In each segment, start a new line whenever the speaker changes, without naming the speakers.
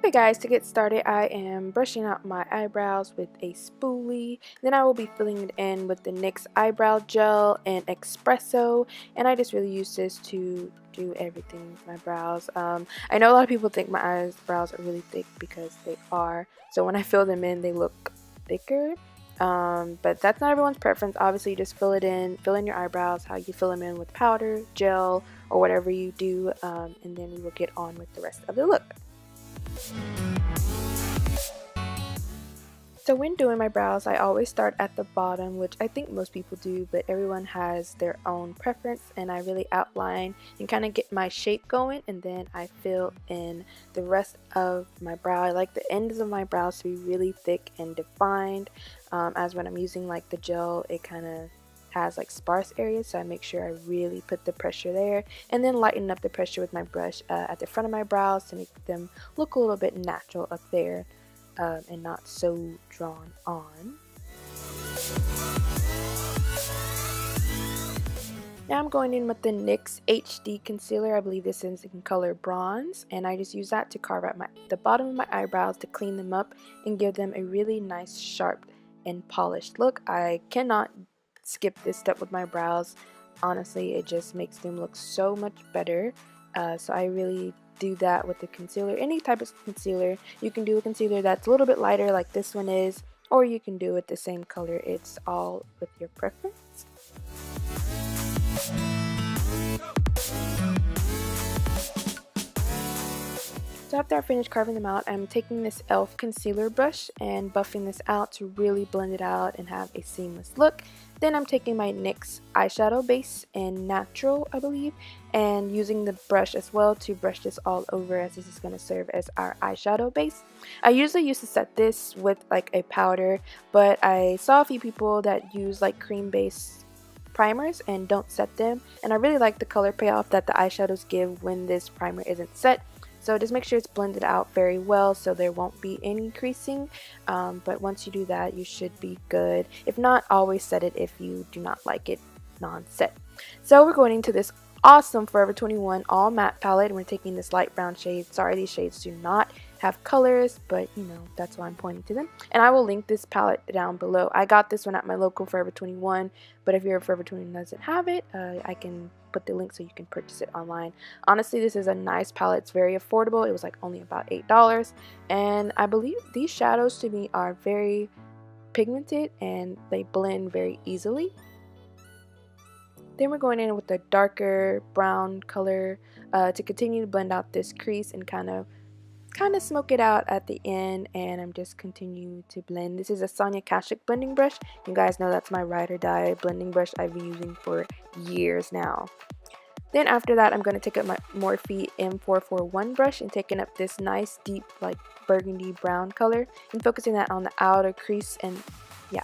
Okay guys, to get started, I am brushing out my eyebrows with a spoolie. Then I will be filling it in with the NYX Eyebrow Gel and Expresso. And I just really use this to do everything with my brows. I know a lot of people think my eyebrows are really thick because they are. So when I fill them in, they look thicker. But that's not everyone's preference. Obviously, you just fill in your eyebrows how you fill them in with powder, gel, or whatever you do. And then we will get on with the rest of the look. So when doing my brows, I always start at the bottom, which I think most people do, but everyone has their own preference, and I really outline and kind of get my shape going, and then I fill in the rest of my brow. I like the ends of my brows to be really thick and defined, as when I'm using like the gel, it kind of has like sparse areas, so I make sure I really put the pressure there, and then lighten up the pressure with my brush at the front of my brows to make them look a little bit natural up there. And not so drawn on. Now I'm going in with the NYX HD Concealer. I believe this is in color Bronze, and I just use that to carve out the bottom of my eyebrows to clean them up and give them a really nice, sharp, and polished look. I cannot skip this step with my brows. Honestly, it just makes them look so much better. So I really do that with the concealer. Any type of concealer. You can do a concealer that's a little bit lighter like this one is, or you can do it the same color. It's all with your preference. So after I finish carving them out, I'm taking this e.l.f. concealer brush and buffing this out to really blend it out and have a seamless look. Then I'm taking my NYX eyeshadow base in Natural, I believe, and using the brush as well to brush this all over, as this is going to serve as our eyeshadow base. I usually used to set this with like a powder, but I saw a few people that use like cream base primers and don't set them, and I really like the color payoff that the eyeshadows give when this primer isn't set. So just make sure it's blended out very well so there won't be any creasing, but once you do that, you should be good. If not, always set it if you do not like it non-set. So we're going into this awesome Forever 21 all matte palette, and we're taking this light brown shade. Sorry, these shades do not have colors, but you know, that's why I'm pointing to them. And I will link this palette down below. I got this one at my local Forever 21, but if your Forever 21 doesn't have it, I can put the link so you can purchase it online. Honestly, this is a nice palette. It's very affordable. It was like only about $8, and I believe these shadows to me are very pigmented and they blend very easily. Then we're going in with a darker brown color to continue to blend out this crease and kind of smoke it out at the end, and I'm just continuing to blend. This is a Sonia Kashuk blending brush. You guys know that's my ride or die blending brush I've been using for years now. Then after that, I'm going to take up my Morphe M441 brush and taking up this nice deep like burgundy brown color and focusing that on the outer crease and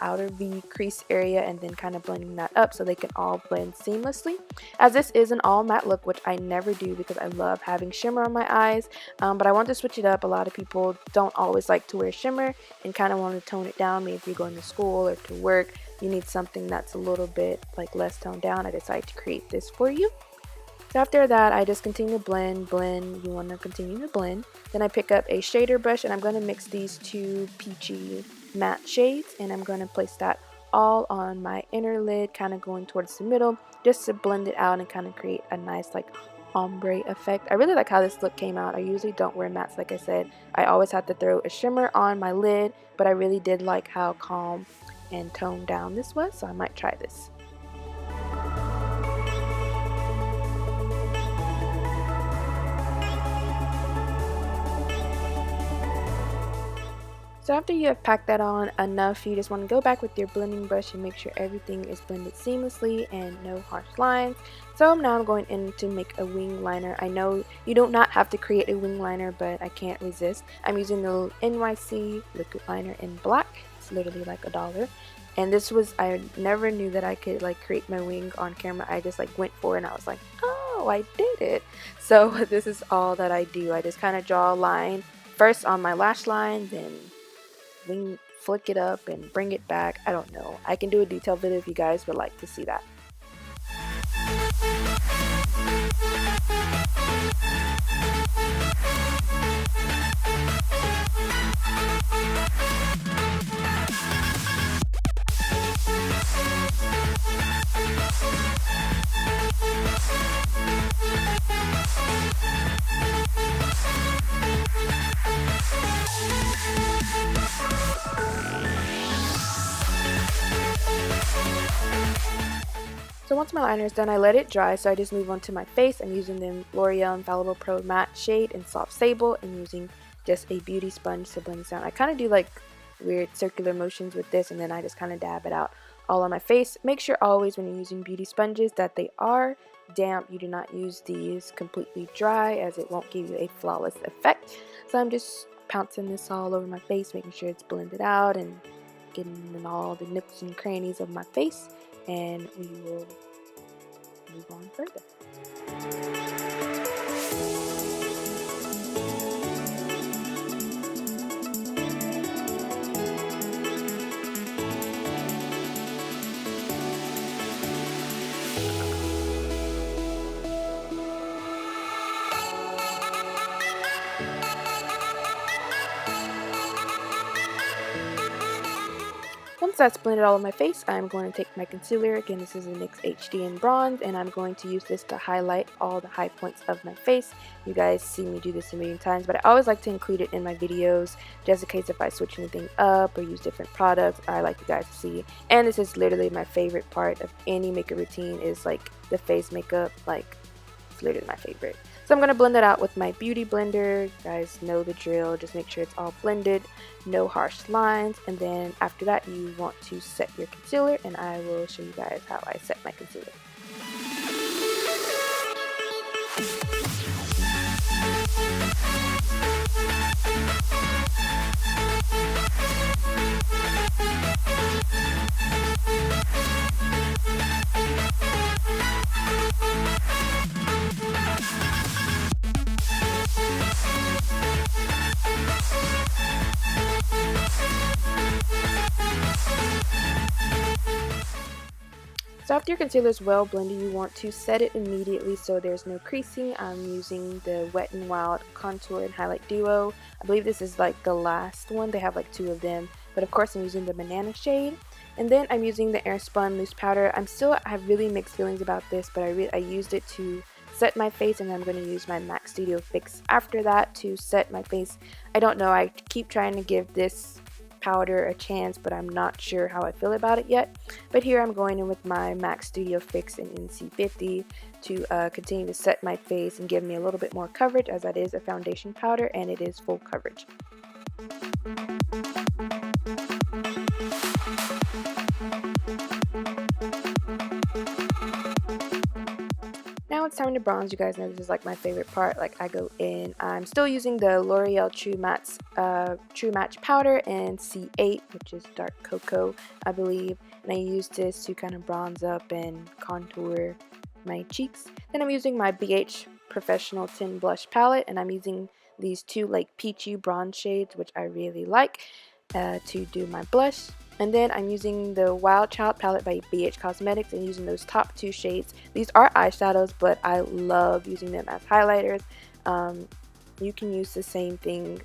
outer V crease area, and then kind of blending that up so they can all blend seamlessly. As this is an all matte look, which I never do because I love having shimmer on my eyes, but I want to switch it up. A lot of people don't always like to wear shimmer and kind of want to tone it down. Maybe if you're going to school or to work, you need something that's a little bit like less toned down. I decided to create this for you. So after that, I just continue to blend. You want to continue to blend. Then I pick up a shader brush and I'm going to mix these two peachy matte shades, and I'm going to place that all on my inner lid, kind of going towards the middle, just to blend it out and kind of create a nice like ombre effect. I really like how this look came out. I usually don't wear mattes, like I said. I always have to throw a shimmer on my lid, but I really did like how calm and toned down this was, so I might try this. So after you have packed that on enough, you just want to go back with your blending brush and make sure everything is blended seamlessly and no harsh lines. So now I'm going in to make a wing liner. I know you do not have to create a wing liner, but I can't resist. I'm using the NYX liquid liner in black. It's literally like $1. And this was, I never knew that I could like create my wing on camera. I just like went for it and I was like, oh, I did it. So this is all that I do. I just kind of draw a line first on my lash line, then wing, flick it up and bring it back. I don't know. I can do a detailed video if you guys would like to see that. So once my liner is done, I let it dry, so I just move on to my face. I'm using the L'Oreal Infallible Pro Matte shade in Soft Sable and using just a beauty sponge to blend this out. I kind of do like weird circular motions with this, and then I just kind of dab it out all on my face. Make sure always when you're using beauty sponges that they are damp. You do not use these completely dry, as it won't give you a flawless effect. So I'm just pouncing this all over my face, making sure it's blended out and getting in all the nooks and crannies of my face, and we will move on further. Once that's blended all on my face, I'm going to take my concealer. Again, this is a NYX HD in Bronze, and I'm going to use this to highlight all the high points of my face. You guys see me do this a million times, but I always like to include it in my videos, just in case if I switch anything up or use different products, I like you guys to see. And this is literally my favorite part of any makeup routine, is like the face makeup. Like, it's literally my favorite. So I'm going to blend it out with my beauty blender. You guys know the drill. Just make sure it's all blended, no harsh lines, and then after that you want to set your concealer, and I will show you guys how I set my concealer. So after your concealer is well blended, you want to set it immediately so there's no creasing. I'm using the Wet n Wild Contour and Highlight Duo. I believe this is like the last one. They have like 2 of them, but of course I'm using the banana shade. And then I'm using the Spun loose powder. I have really mixed feelings about this, but I used it to set my face, and I'm going to use my MAC Studio Fix after that to set my face. I don't know, I keep trying to give this powder a chance, but I'm not sure how I feel about it yet. But here I'm going in with my MAC Studio Fix in NC50 to continue to set my face and give me a little bit more coverage, as that is a foundation powder and it is full coverage. Now it's time to bronze. You guys know this is like my favorite part. Like, I go in, I'm still using the L'Oreal True Match powder in C8, which is dark cocoa, I believe, and I use this to kind of bronze up and contour my cheeks. Then I'm using my BH Professional Tin Blush palette, and I'm using these 2 like peachy bronze shades, which I really like, to do my blush. And then I'm using the Wildchild palette by BH Cosmetics and using those top 2 shades. These are eyeshadows, but I love using them as highlighters. You can use the same thing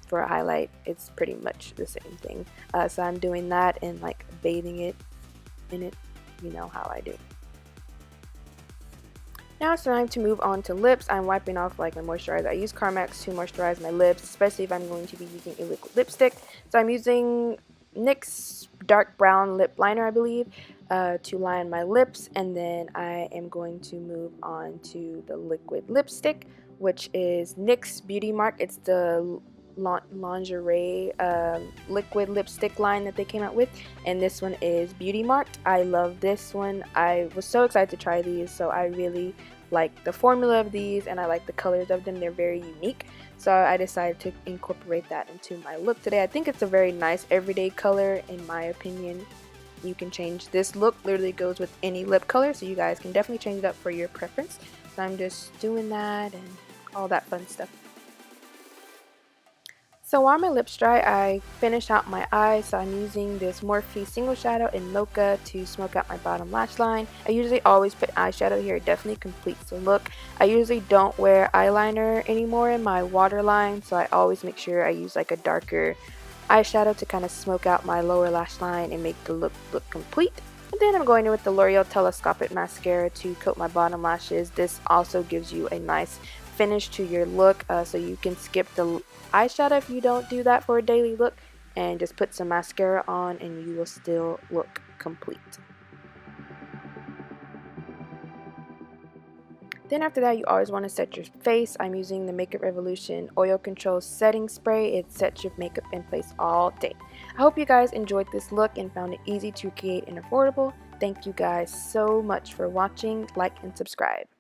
for a highlight. It's pretty much the same thing. So I'm doing that and like bathing it in it. You know how I do. Now it's time to move on to lips. I'm wiping off like my moisturizer. I use Carmex to moisturize my lips, especially if I'm going to be using a liquid lipstick. So I'm using NYX dark brown lip liner, I believe, to line my lips, and then I am going to move on to the liquid lipstick, which is NYX Beauty Mark. It's the lingerie liquid lipstick line that they came out with, and this one is beauty marked. I love this one. I was so excited to try these, so I really like the formula of these and I like the colors of them. They're very unique, so I decided to incorporate that into my look today. I think it's a very nice everyday color in my opinion. You can change this look, literally goes with any lip color, so you guys can definitely change it up for your preference. So I'm just doing that and all that fun stuff. So while my lips dry, I finish out my eyes. So I'm using this Morphe single shadow in Mocha to smoke out my bottom lash line. I usually always put eyeshadow here. It definitely completes the look. I usually don't wear eyeliner anymore in my waterline, so I always make sure I use like a darker eyeshadow to kind of smoke out my lower lash line and make the look complete. And then I'm going in with the L'Oreal Telescopic Mascara to coat my bottom lashes. This also gives you a nice finish to your look, so you can skip the eyeshadow if you don't do that for a daily look, and just put some mascara on and you will still look complete. Then after that, you always want to set your face. I'm using the Makeup Revolution Oil Control Setting Spray. It sets your makeup in place all day. I hope you guys enjoyed this look and found it easy to create and affordable. Thank you guys so much for watching. Like and subscribe.